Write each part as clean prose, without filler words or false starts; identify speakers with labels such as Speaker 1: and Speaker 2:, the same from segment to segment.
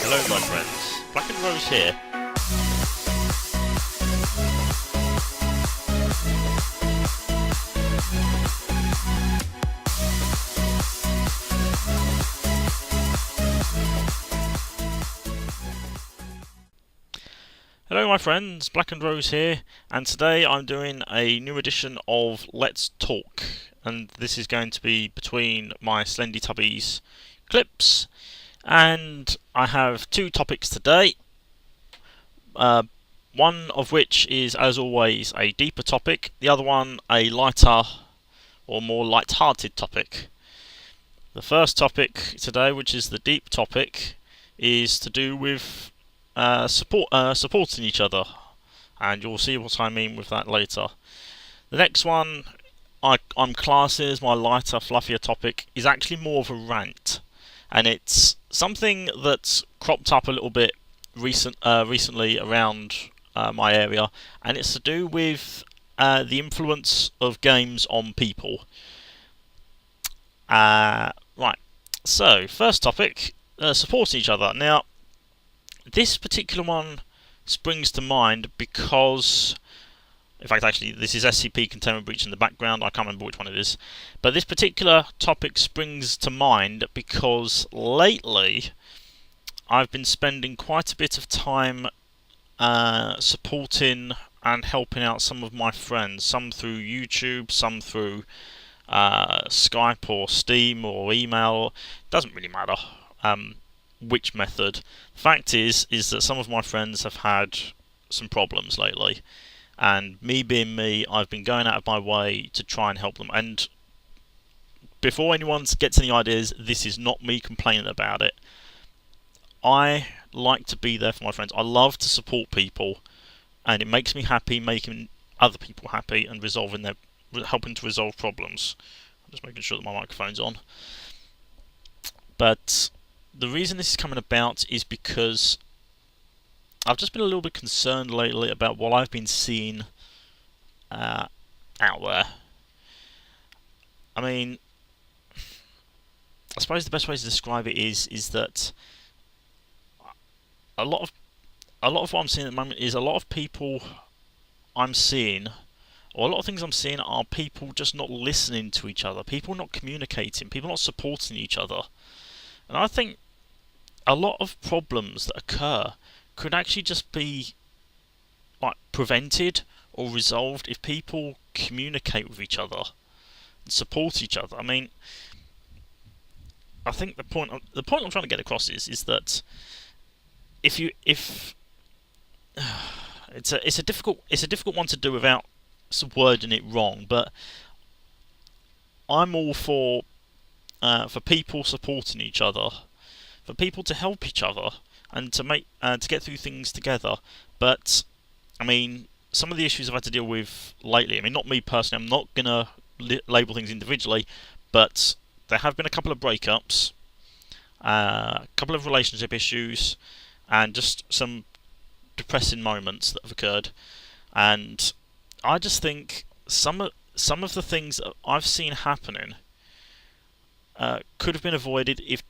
Speaker 1: Hello my friends, Blackendrose here. Hello my friends, Blackendrose here, and today I'm doing a new edition of Let's Talk, and this is going to be between my Slendy Tubbies clips, and I have two topics today, one of which is, as always, a deeper topic, the other one a lighter or more light-hearted topic. The first topic today, which is the deep topic, is to do with supporting each other, and you'll see what I mean with that later. The next one I'm classing as my lighter, fluffier topic is actually more of a rant, and it's something that's cropped up a little bit recently around my area, and it's to do with the influence of games on people. Right, so first topic, supporting each other. Now, this particular one springs to mind because, in fact, actually, this is SCP Containment Breach in the background. I can't remember which one it is. But this particular topic springs to mind because lately I've been spending quite a bit of time supporting and helping out some of my friends. Some through YouTube, some through Skype or Steam or email. Doesn't really matter. Which method. The fact is that some of my friends have had some problems lately, and me being me, I've been going out of my way to try and help them. And before anyone gets any ideas, this is not me complaining about it. I like to be there for my friends. I love to support people, and it makes me happy making other people happy and helping to resolve problems. I'm just making sure that my microphone's on. But the reason this is coming about is because I've just been a little bit concerned lately about what I've been seeing out there. I mean, I suppose the best way to describe it is that a lot of what I'm seeing at the moment is a lot of people I'm seeing, or a lot of things I'm seeing are people just not listening to each other, people not communicating, people not supporting each other. And I think a lot of problems that occur could actually just be prevented or resolved if people communicate with each other and support each other. I mean, I think the point I'm trying to get across is that if it's a difficult one to do without wording it wrong, but I'm all for people supporting each other, for people to help each other and to get through things together. But I mean, some of the issues I've had to deal with lately, I mean, not me personally, I'm not gonna label things individually, but there have been a couple of breakups, a couple of relationship issues, and just some depressing moments that have occurred. And I just think some of the things that I've seen happening could have been avoided if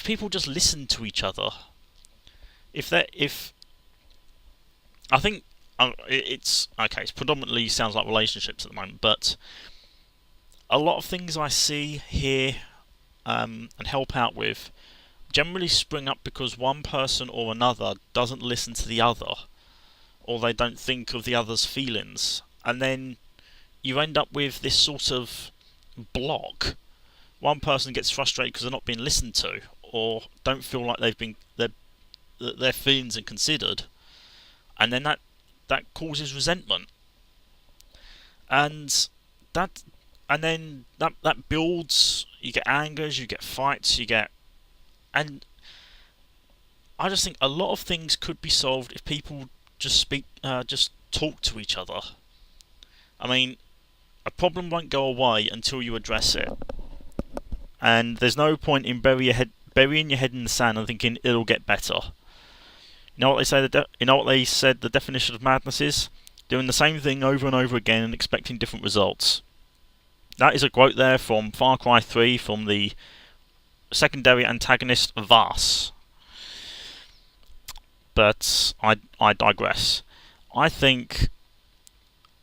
Speaker 1: people just listen to each other. I think it's okay. It's predominantly sounds like relationships at the moment, but a lot of things I see, hear, and help out with generally spring up because one person or another doesn't listen to the other, or they don't think of the other's feelings, and then you end up with this sort of block. One person gets frustrated because they're not being listened to, or don't feel like their feelings are considered, and then that causes resentment, and then that builds. You get angers, you get fights, and I just think a lot of things could be solved if people just talk to each other. I mean, a problem won't go away until you address it. And there's no point in burying your head in the sand and thinking it'll get better. You know what they say? You know what they said the definition of madness is? Doing the same thing over and over again and expecting different results. That is a quote there from Far Cry 3, from the secondary antagonist Vas. But I digress. I think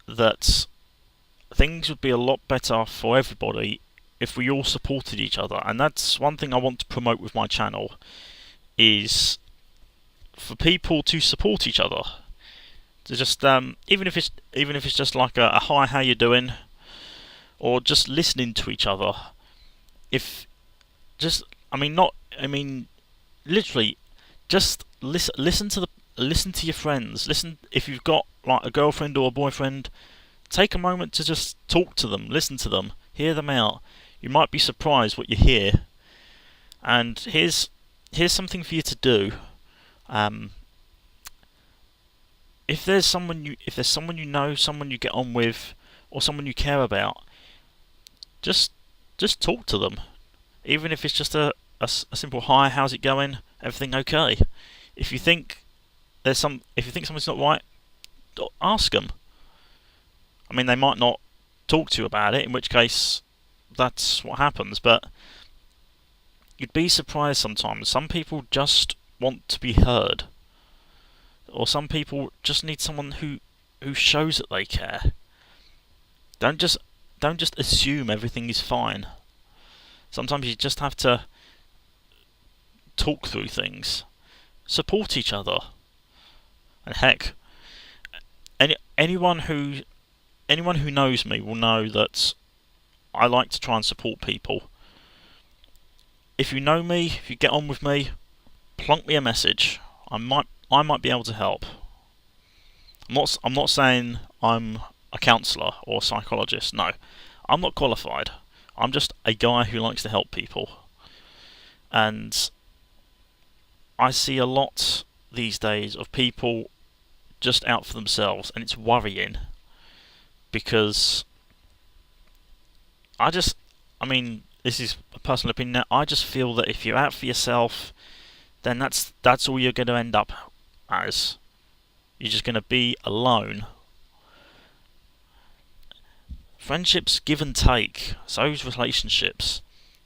Speaker 1: that things would be a lot better for everybody if we all supported each other, and that's one thing I want to promote with my channel, is for people to support each other. To just even if it's just like a hi, how you doing, or just listening to each other. If just literally just listen to your friends. Listen, if you've got like a girlfriend or a boyfriend, take a moment to just talk to them, listen to them, hear them out. You might be surprised what you hear. And here's something for you to do. If there's someone you know, someone you get on with, or someone you care about, just talk to them. Even if it's just a simple hi, how's it going? Everything okay? If you think something's not right, ask them. I mean, they might not talk to you about it, in which case that's what happens, but you'd be surprised sometimes. Some people just want to be heard, or some people just need someone who shows that they care. Don't just assume everything is fine. Sometimes you just have to talk through things, support each other, and heck, anyone who knows me will know that I like to try and support people. If you know me, if you get on with me, plonk me a message. I might be able to help. I'm not saying I'm a counsellor or a psychologist. No, I'm not qualified. I'm just a guy who likes to help people. And I see a lot these days of people just out for themselves, and it's worrying, because this is a personal opinion now, I just feel that if you're out for yourself, then that's all you're going to end up as. You're just going to be alone. Friendships give and take. So's relationships.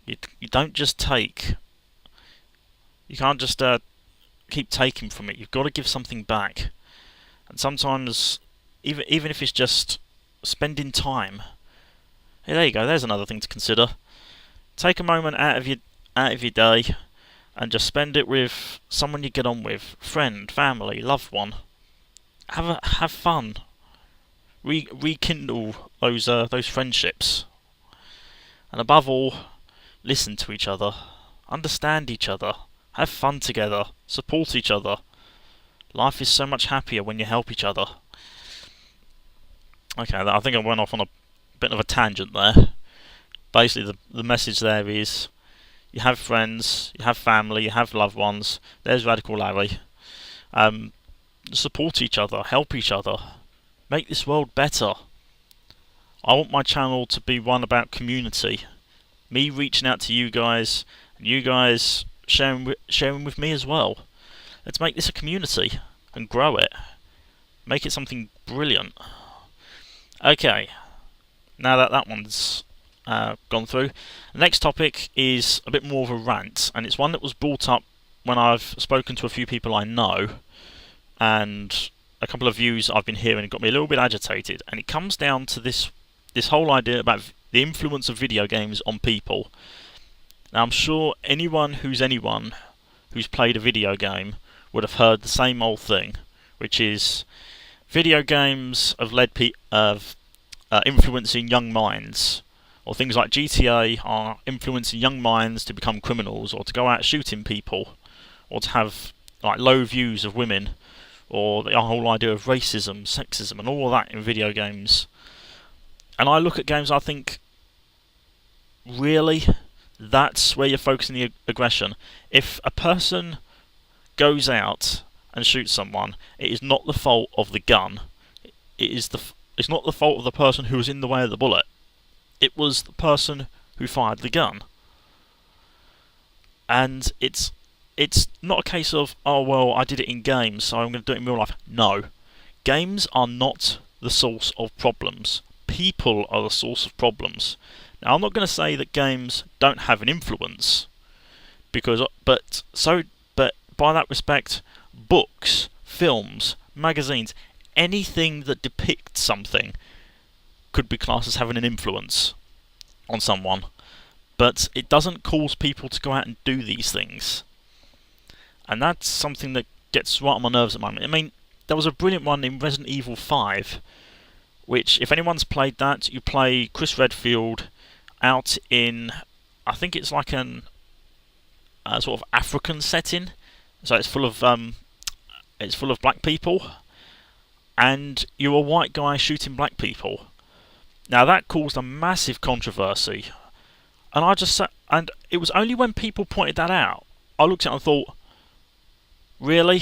Speaker 1: You don't just take. You can't just keep taking from it. You've got to give something back. And sometimes, even if it's just spending time. Hey, there you go. There's another thing to consider. Take a moment out of your day and just spend it with someone you get on with, friend, family, loved one. Have fun. Rekindle those friendships. And above all, listen to each other, understand each other, have fun together, support each other. Life is so much happier when you help each other. Okay, I think I went off on a bit of a tangent there. Basically, the message there is, you have friends, you have family, you have loved ones. There's Radical Larry. Support each other, help each other, make this world better. I want my channel to be one about community. Me reaching out to you guys, and you guys sharing with me as well. Let's make this a community and grow it. Make it something brilliant. Okay, now that one's gone through, the next topic is a bit more of a rant, and it's one that was brought up when I've spoken to a few people I know, and a couple of views I've been hearing. It got me a little bit agitated, and it comes down to this whole idea about the influence of video games on people. Now, I'm sure anyone who's played a video game would have heard the same old thing, which is video games have led influencing young minds, or things like GTA are influencing young minds to become criminals, or to go out shooting people, or to have like low views of women, or the whole idea of racism, sexism, and all of that in video games. And I look at games, I think, really, that's where you're focusing the aggression. If a person goes out and shoots someone, it is not the fault of the gun. It's not the fault of the person who was in the way of the bullet. It was the person who fired the gun. And it's not a case of, oh well, I did it in games, so I'm going to do it in real life. No. Games are not the source of problems. People are the source of problems. Now, I'm not going to say that games don't have an influence, because but by that respect, books, films, magazines, anything that depicts something could be classed as having an influence on someone, but it doesn't cause people to go out and do these things. And that's something that gets right on my nerves at the moment. I mean, there was a brilliant one in Resident Evil 5, which, if anyone's played that, you play Chris Redfield out in, I think it's like an sort of African setting, so it's full of black people, and you're a white guy shooting black people. Now that caused a massive controversy, and I just sat, and it was only when people pointed that out, I looked at it and thought, really?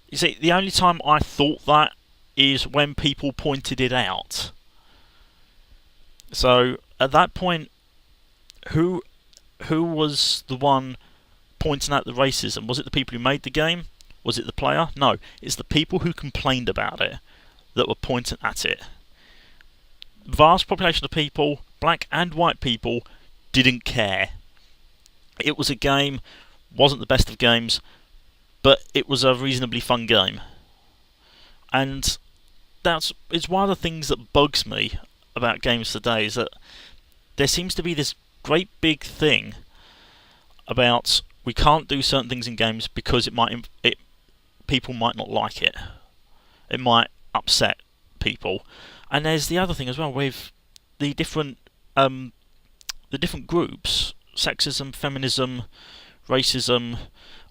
Speaker 1: You see, the only time I thought that is when people pointed it out. So at that point, who was the one pointing out the racism? Was it the people who made the game? Was it the player? No, it's the people who complained about it that were pointing at it. Vast population of people, black and white people, didn't care. It was a game, wasn't the best of games, but it was a reasonably fun game. And it's one of the things that bugs me about games today, is that there seems to be this great big thing about we can't do certain things in games because people might not like it. It might upset people. And there's the other thing as well with the different groups, sexism, feminism, racism,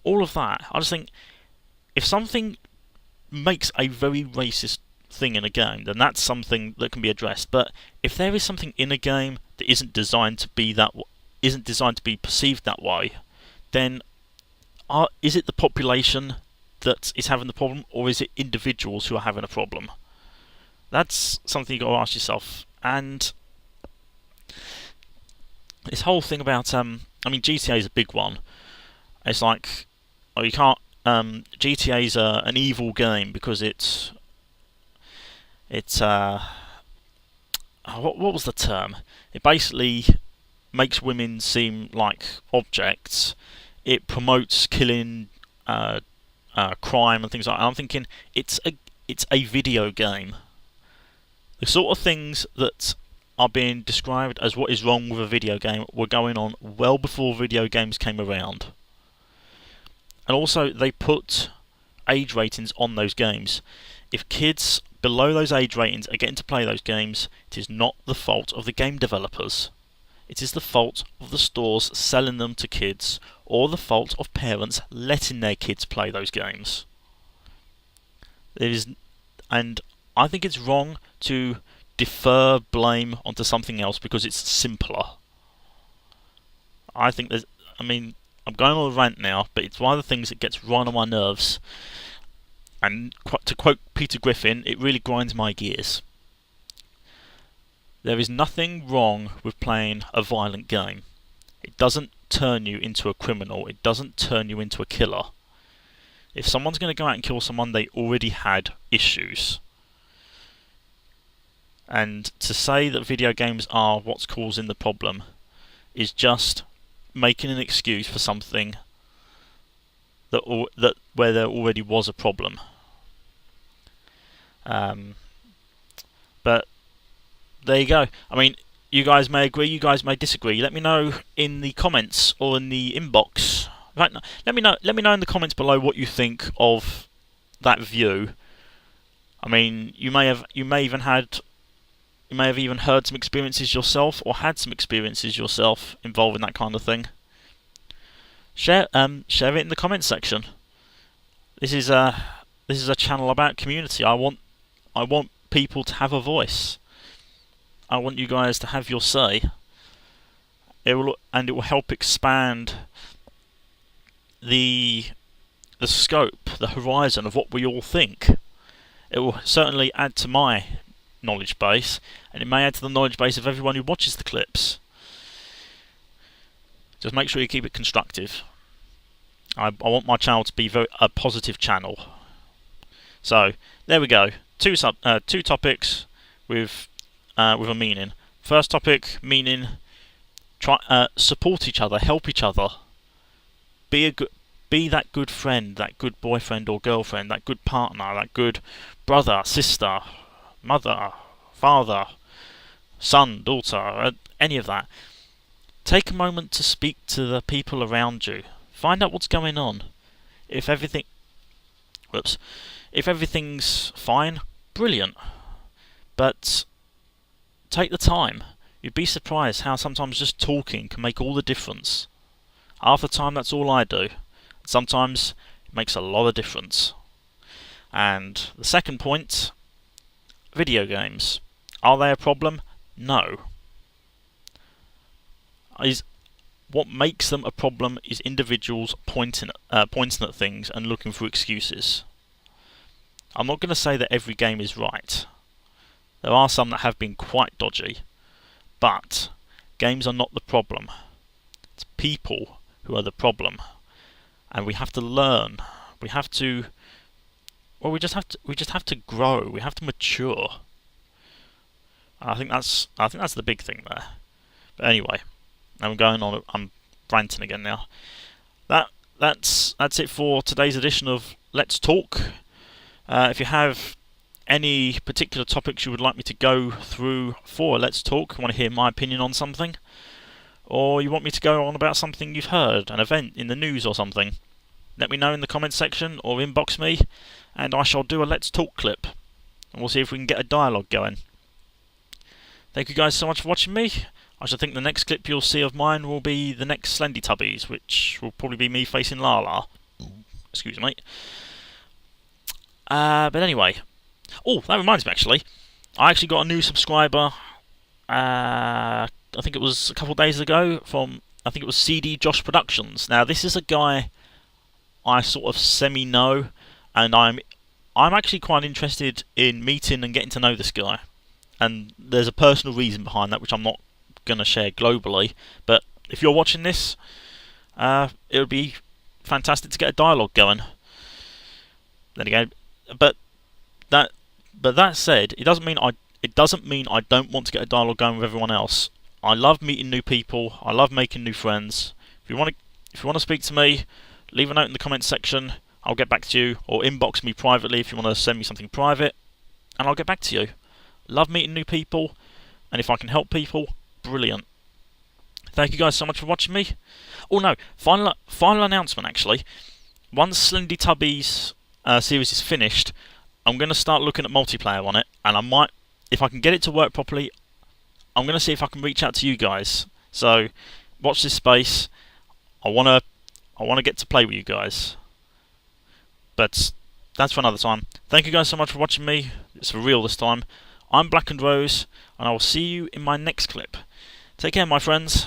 Speaker 1: all of that. I just think if something makes a very racist thing in a game, then that's something that can be addressed. But if there is something in a game that isn't designed to be perceived that way, then is it the population that is having the problem, or is it individuals who are having a problem? That's something you've got to ask yourself. And this whole thing about I mean, GTA is a big one. It's like, oh, you can't. GTA is an evil game because it's what was the term? It basically makes women seem like objects. It promotes killing, crime and things like that. I'm thinking it's a video game. The sort of things that are being described as what is wrong with a video game were going on well before video games came around. And also, they put age ratings on those games. If kids below those age ratings are getting to play those games, it is not the fault of the game developers. It is the fault of the stores selling them to kids, or the fault of parents letting their kids play those games. And I think it's wrong to defer blame onto something else because it's simpler. I think I'm going on a rant now, but it's one of the things that gets right on my nerves. And to quote Peter Griffin, it really grinds my gears. There is nothing wrong with playing a violent game. It doesn't turn you into a criminal. It doesn't turn you into a killer. If someone's going to go out and kill someone, they already had issues. And to say that video games are what's causing the problem is just making an excuse for something that where there already was a problem. But there you go. I mean, you guys may agree, you guys may disagree. Let me know in the comments or in the inbox. Right, let me know in the comments below what you think of that view. I mean, you may have even heard some experiences yourself, or had some experiences yourself involving that kind of thing. Share it in the comments section. This is a channel about community. I want people to have a voice. I want you guys to have your say. It will help expand the scope, the horizon of what we all think. It will certainly add to my knowledge base, and it may add to the knowledge base of everyone who watches the clips. Just make sure you keep it constructive. I want my channel to be a positive channel. So there we go. Two topics with a meaning. First topic, meaning support each other, help each other. be that good friend, that good boyfriend or girlfriend, that good partner, that good brother, sister, mother, father, son, daughter, any of that. Take a moment to speak to the people around you. Find out what's going on. If everything's fine, brilliant. But take the time. You'd be surprised how sometimes just talking can make all the difference. Half the time that's all I do. Sometimes it makes a lot of difference. And the second point, video games. Are they a problem? No. What makes them a problem is individuals pointing at things and looking for excuses. I'm not going to say that every game is right. There are some that have been quite dodgy. But games are not the problem. It's people who are the problem. And we have to learn. We just have to grow. We have to mature. I think that's the big thing there. But anyway, I'm going on. I'm ranting again now. That's it for today's edition of Let's Talk. If you have any particular topics you would like me to go through for Let's Talk, you want to hear my opinion on something, or you want me to go on about something you've heard, an event in the news or something, let me know in the comments section or inbox me, and I shall do a Let's Talk clip, and we'll see if we can get a dialogue going. Thank you guys so much for watching me. I should think the next clip you'll see of mine will be the next Slendy Tubbies, which will probably be me facing Lala. Excuse me. But anyway. Oh, that reminds me actually. I actually got a new subscriber, I think it was a couple of days ago, from, I think it was CD Josh Productions. Now this is a guy I sort of semi-know, and I'm actually quite interested in meeting and getting to know this guy. And there's a personal reason behind that, which I'm not going to share globally. But if you're watching this, it would be fantastic to get a dialogue going. Then again, but that said, it doesn't mean I don't want to get a dialogue going with everyone else. I love meeting new people. I love making new friends. If you want to speak to me, leave a note in the comments section. I'll get back to you, or inbox me privately if you want to send me something private, and I'll get back to you. Love meeting new people, and if I can help people, brilliant. Thank you guys so much for watching me. Oh no, final announcement actually. Once Slendy Tubbies series is finished, I'm going to start looking at multiplayer on it, and I might, if I can get it to work properly, I'm going to see if I can reach out to you guys. So watch this space. I want to get to play with you guys. But that's for another time. Thank you guys so much for watching me. It's for real this time. I'm Blackendrose, and I will see you in my next clip. Take care, my friends.